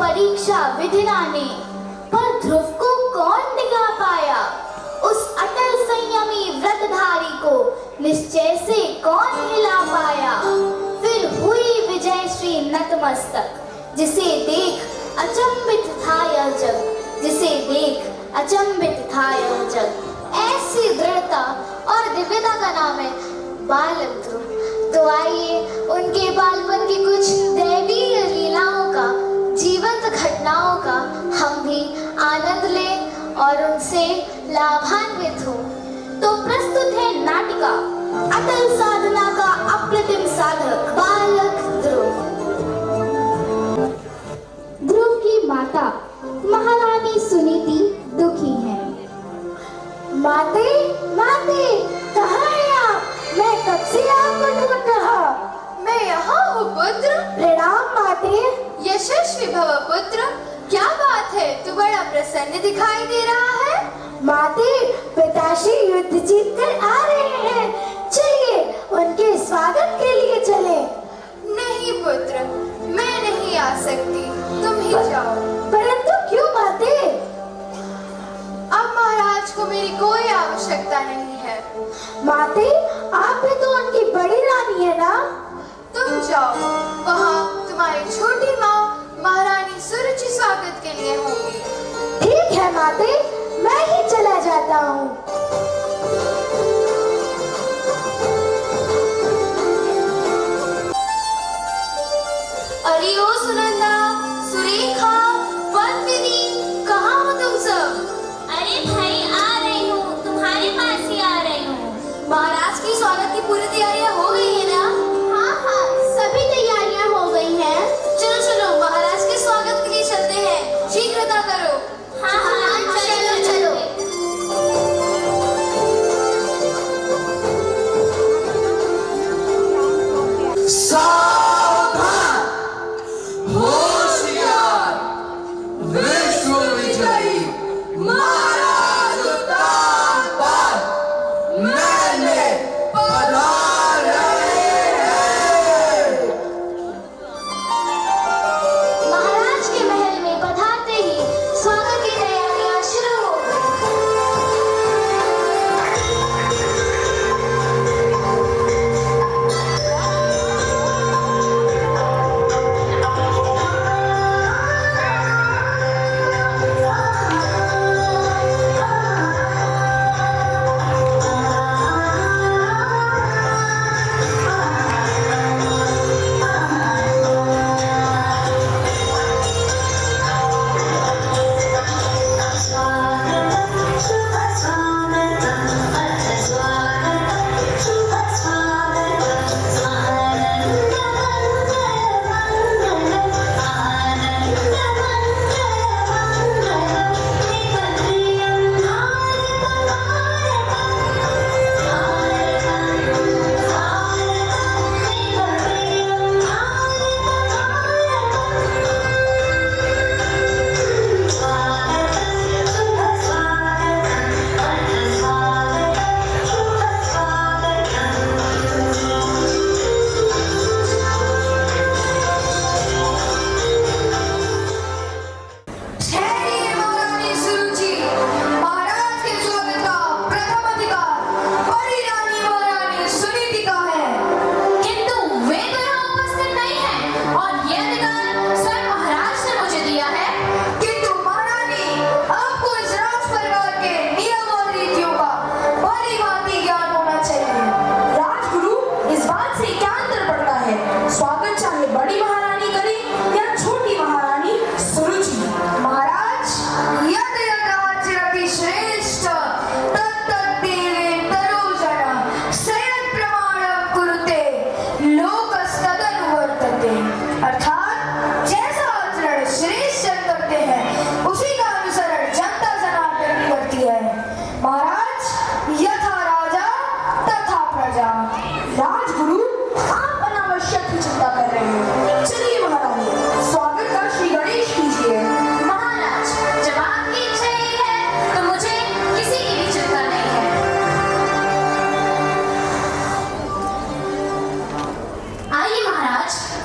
परीक्षा विधिना ने, पर ध्रुव को कौन दिखा पाया? उस अटल संयमी व्रतधारी को निश्चय से कौन हिला पाया? फिर हुई विजय श्री नतमस्तक, जिसे देख अचंभित था यह जग, जिसे देख अचंभित था यह जग। ऐसी दृढ़ता और दिव्यता का नाम है बालक ध्रुव। तो आइए उनके बालपन की कुछ दैवीय लीलाओं का, जीवंत घटनाओं का हम भी आनंद लें और उनसे लाभान्वित हो। तो प्रस्तुत है नाटिका अटल साधना का अप्रतिम साधक बालक ध्रुव। ध्रुव की माता महारानी सुनीति दुखी है। माते, माते, कहाँ है आप? मैं कब से आपको ढूंढ रहा। मैं यहाँ हूँ पुत्र। प्रणाम माते। यशस्वी भव पुत्र। क्या बात है, तू बड़ा प्रसन्न दिखाई दे रहा है। माते, पिताश्री युद्ध जीत कर आ रहे हैं, चलिए उनके स्वागत के लिए चले। नहीं पुत्र, मैं नहीं आ सकती, तुम ही जाओ। परंतु क्यों माते? अब महाराज को मेरी कोई आवश्यकता नहीं है। माते, आप भी तो उनकी बड़ी रानी है ना? तुम जाओ, वहाँ तुम्हारी छोटी माँ महारानी सुरुचि स्वागत के लिए होंगी। ठीक है माते, मैं ही चला जाता हूँ। अरे ओ सुनंदा, सुरेखा, वनविनी, कहाँ हो तुम सब? अरे भाई, आ रही हूँ, तुम्हारे पास ही आ रही हूँ। महाराज की स्वागत की पूरी तैयारियां हो गई है ना? हाँ हाँ, सभी तैयारियां हो गई हैं। चलो चलो, महाराज के स्वागत के लिए चलते हैं, शीघ्रता करो। हाँ हाँ, चलो चलो। सावधान, होशियार, विश्व विजयी महाराज उत्तानपाद महल में पधार रहे हैं। महाराज के महल में पधारते ही स्वागत की तैयारियां शुरू हो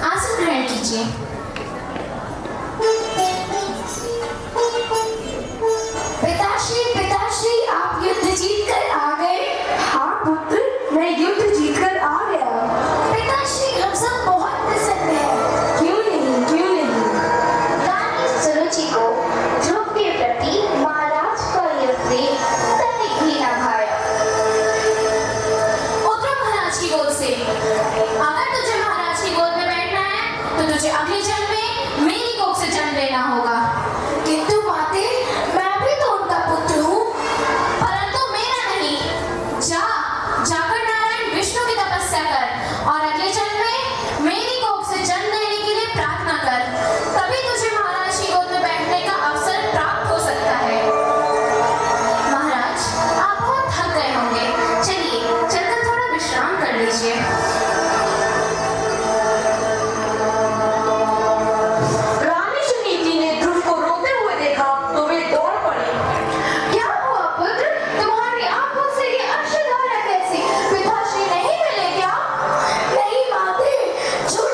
आसन ग्रहण कीजिए। विष्णु की तपस्या कर और अगले जन्म में मेरी कोख से जन्म लेने के लिए प्रार्थना कर। तभी तुझे महाराज की गोद में बैठने का अवसर प्राप्त हो सकता है। महाराज, आप बहुत थक गए होंगे, चलिए चलकर थोड़ा विश्राम कर लीजिए। रानी सुनीति ने ध्रुव को रोते हुए देखा तो वे दौड़ पड़े। क्या हुआ पुत्र, तुम्हारी आंखों से ये अश्रुधारा कैसी? पिताश्री नहीं मिले क्या? नहीं माते, झूठ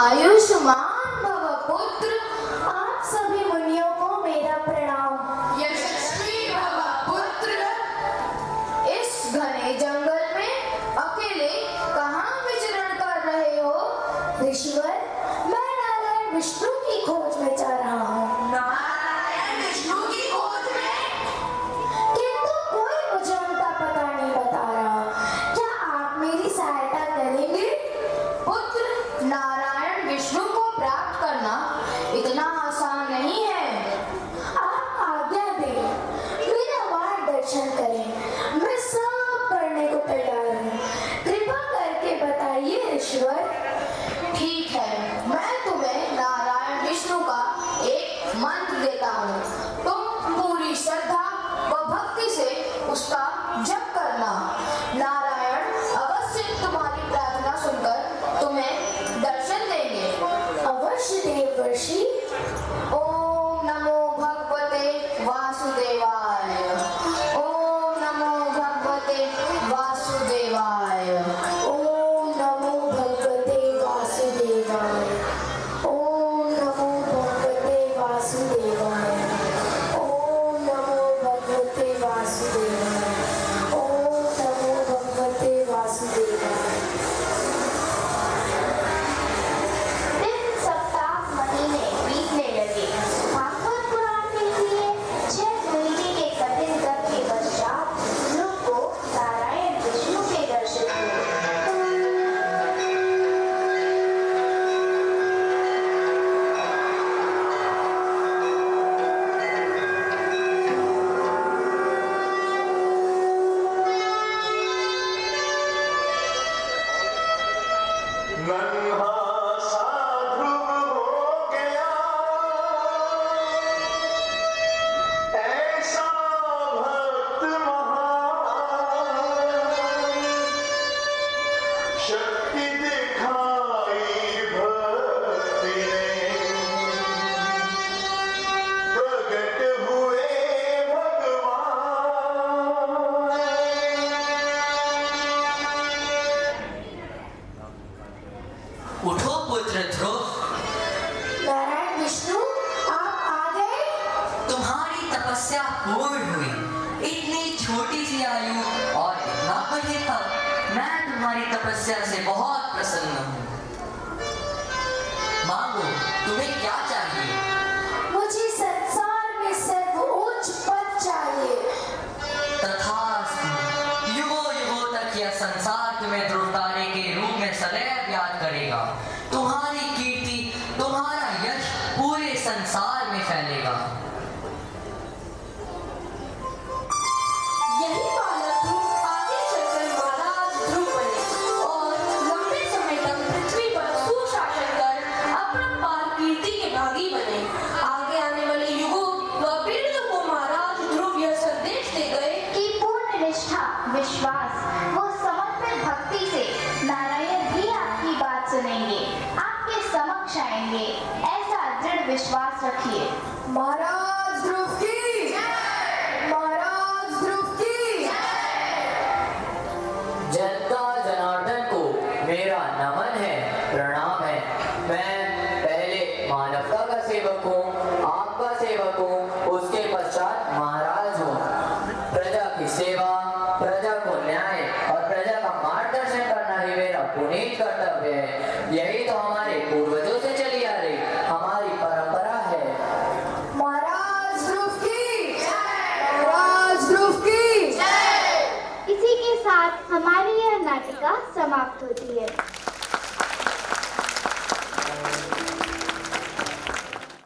आयुष्मान भव पुत्र। आप सभी मुनियों को मेरा प्रणाम। यशस्वी भव पुत्र। इस घने जंगल में अकेले कहाँ विचरण कर रहे हो? ऋषिवर, मैं नारायण विष्णु की खोज में जा रहा हूँ। नारायण विष्णु की खोज में? किंतु कोई मुझे उनका पता नहीं बता रहा। क्या आप मेरी सहायता करेंगे? पुत्र, नारायण विष्णु को प्राप्त करना इतना आसान नहीं है। आप आज्ञा दें, मेरा मार्गदर्शन करें। मैं सब करने को तैयार हूँ। कृपा करके बताइए ईश्वर। ठीक है, मैं तुम्हें नारायण विष्णु का एक मंत्र देता हूँ। तुम पूरी श्रद्धा व भक्ति से उसका जप करना। नारायण अवश्य तुम्हारी प्रार्थना सुनकर तुम्हें दर्शन देंगे। अवश्य देवर्षि। ओम नमो भगवते वासुदेवाय। ओम नमो भगवते वासुदेवाय। ओम नमो भगवते वासुदेवाय। ओम नमो भगवते वासुदेवाय। ओम नमो भगवते वासुदेवाय। ओम नमो भगवते वासुदेवाय। दिन सप्ताह महीने बीतने लगे। भागवत पुराण के लिए 6 महीने के कठिन तप के पश्चात ध्रुव को नारायण विष्णु के दर्शन हुए। नन्हा सा ध्रुव हो गया, ऐसा भक्त महान, शक्ति दिखाई भक्ति ने, प्रगट हुए भगवान। उठो पुत्र ध्रुव, नारायण विष्णु, आप आ गए? तुम्हारी तपस्या पूर्ण हुई। इतनी छोटी सी आयु और इतना बड़े तप। मैं तुम्हारी तपस्या से बहुत प्रसन्न हूँ। मांगो, तुम्हें क्या चाहिए? मुझे संसार में सर्वोच्च पद चाहिए। तथास्तु। युगों युगों तक यह संसार तुम्हें ध्रुवतारे के रूप में सदैव याद करेगा। तुम्हारी कीर्ति, तुम्हारा यश पूरे संसार में फैलेगा। यही बालक ध्रुव आगे चलकर महाराज ध्रुव बने और लंबे समय तक पृथ्वी पर सुशासन कर अपरंपार कीर्ति के भागी बने। आगे आने वाले युगों व पीढ़ियों को महाराज ध्रुव यह संदेश दे गए कि पूर्ण निष्ठा, विश्वास व समर्पित भक्ति से नारायण भी आपकी बात सुनेंगे, आपके समक्ष आएंगे। ऐसा दृढ़ विश्वास रखिए। महाराज ध्रुव की जय। महाराज ध्रुव की जनता जनार्दन को मेरा नमन है, प्रणाम है। मैं पहले मानवता का सेवक हूँ, आपका सेवक हूँ, उसके पश्चात महाराज हूँ। प्रजा की सेवा, प्रजा को न्याय और प्रजा का मार्गदर्शन करना ही मेरा पुनीत कर्तव्य है। यही तो हमारे पूर्वजों से चली आ रही हमारी परंपरा है। महाराज ध्रुव की जय। महाराज ध्रुव की जय। इसी के साथ हमारी यह नाटिका समाप्त होती है।